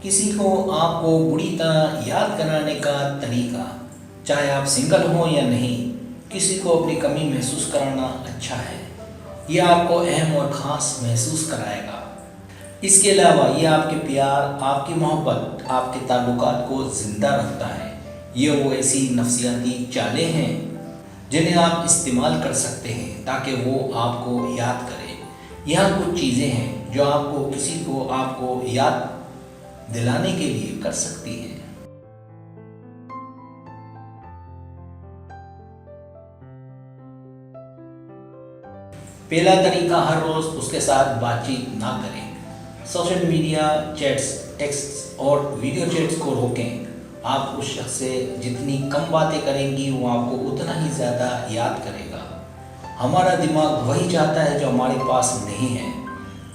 किसी को आपको बुरी तरह याद कराने का तरीका, चाहे आप सिंगल हो या नहीं, किसी को अपनी कमी महसूस कराना अच्छा है। यह आपको अहम और ख़ास महसूस कराएगा। इसके अलावा ये आपके प्यार, आपकी मोहब्बत, आपके ताल्लुकात को ज़िंदा रखता है। ये वो ऐसी नफसियाती चालें हैं जिन्हें आप इस्तेमाल कर सकते हैं ताकि वो आपको याद करें। यहाँ कुछ चीज़ें हैं जो आपको किसी को आपको याद दिलाने के लिए कर सकती हैं। पहला तरीका, हर रोज़ उसके साथ बातचीत ना करें। सोशल मीडिया चैट्स, टेक्स्ट और वीडियो चैट्स को रोकें। आप उस शख्स से जितनी कम बातें करेंगी वो आपको उतना ही ज़्यादा याद करेगा। हमारा दिमाग वही चाहता है जो हमारे पास नहीं है।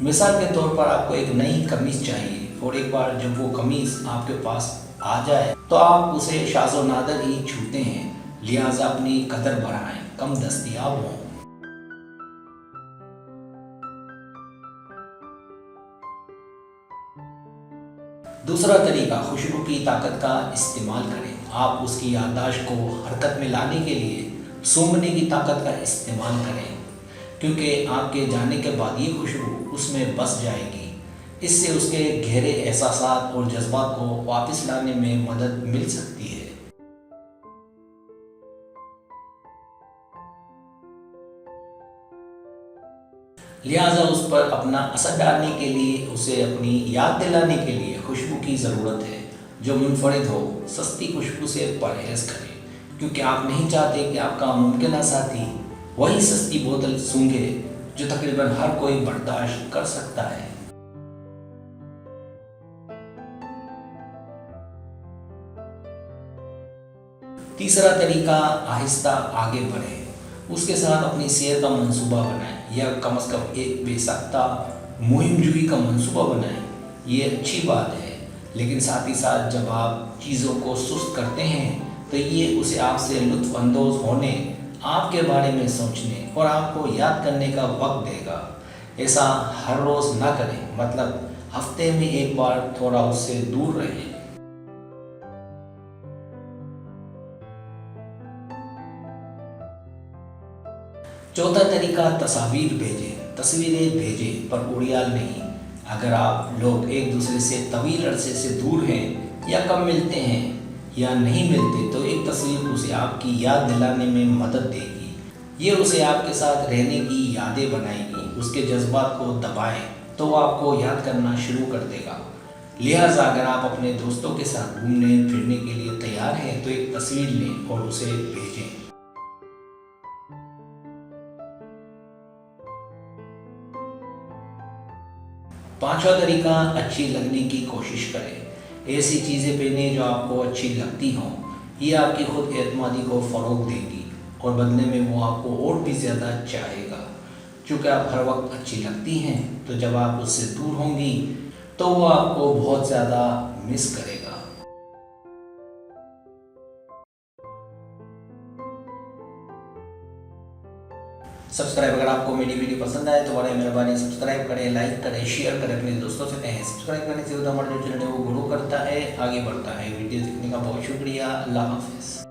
मिसाल के तौर पर आपको एक नई कमीज़ चाहिए और एक बार जब वो कमीज़ आपके पास आ जाए तो आप उसे शाज़ो नादर ही छूते हैं। लिहाजा अपनी कदर बढ़ाएं, कम दस्तयाब हों। दूसरा तरीका, खुशबू की ताकत का इस्तेमाल करें। आप उसकी याददाश्त को हरकत में लाने के लिए सूंघने की ताकत का इस्तेमाल करें, क्योंकि आपके जाने के बाद ये खुशबू उसमें बस जाएगी। इससे उसके गहरे एहसासात और जज्बात को वापस लाने में मदद मिल सकती है। लिहाजा उस पर अपना असर डालने के लिए, उसे अपनी याद दिलाने के लिए खुशबू की ज़रूरत है जो मुनफरिद हो। सस्ती खुशबू से परहेज़ करें, क्योंकि आप नहीं चाहते कि आपका मुमकिन साथी वही सस्ती बोतल सूंघे जो तकरीबन हर कोई बर्दाश्त कर सकता है। तीसरा तरीका, आहिस्ता आगे बढ़ें। उसके साथ अपनी सेहत का मंसूबा बनाएं या कम से कम एक बेसाख्ता मुहिमजुई का मंसूबा बनाएं। ये अच्छी बात है, लेकिन साथ ही साथ जब आप चीज़ों को सुस्त करते हैं तो ये उसे आपसे लुत्फ़ अंदोज़ होने, आपके बारे में सोचने और आपको याद करने का वक्त देगा। ऐसा हर रोज़ ना करें, मतलब हफ्ते में एक बार थोड़ा उससे दूर रहें। चौथा तरीका, तस्वीर भेजें। तस्वीरें भेजें पर उड़ियाल नहीं। अगर आप लोग एक दूसरे से तवील अरसे से दूर हैं या कम मिलते हैं या नहीं मिलते, तो एक तस्वीर उसे आपकी याद दिलाने में मदद देगी। ये उसे आपके साथ रहने की यादें बनाएगी। उसके जज्बात को दबाएं तो वो आपको याद करना शुरू कर देगा। लिहाजा अगर आप अपने दोस्तों के साथ घूमने फिरने के लिए तैयार हैं तो एक तस्वीर लें और उसे भेजें। पांचवा तरीका, अच्छी लगने की कोशिश करें। ऐसी चीज़ें पहने जो आपको अच्छी लगती हों। ये आपकी खुद एतमादी को फ़रोग देगी और बदले में वो आपको और भी ज़्यादा चाहेगा। चूँकि आप हर वक्त अच्छी लगती हैं, तो जब आप उससे दूर होंगी तो वो आपको बहुत ज़्यादा मिस करेगा। सब्सक्राइब, अगर आपको मेरी वीडियो पसंद आए तो बड़े मेहरबानी सब्सक्राइब करें, लाइक करें, शेयर करें, अपने दोस्तों से कहें। सब्सक्राइब करने से हमारा जो चैनल है वो ग्रो करता है, आगे बढ़ता है। वीडियो देखने का बहुत शुक्रिया। अल्लाह हाफिज़।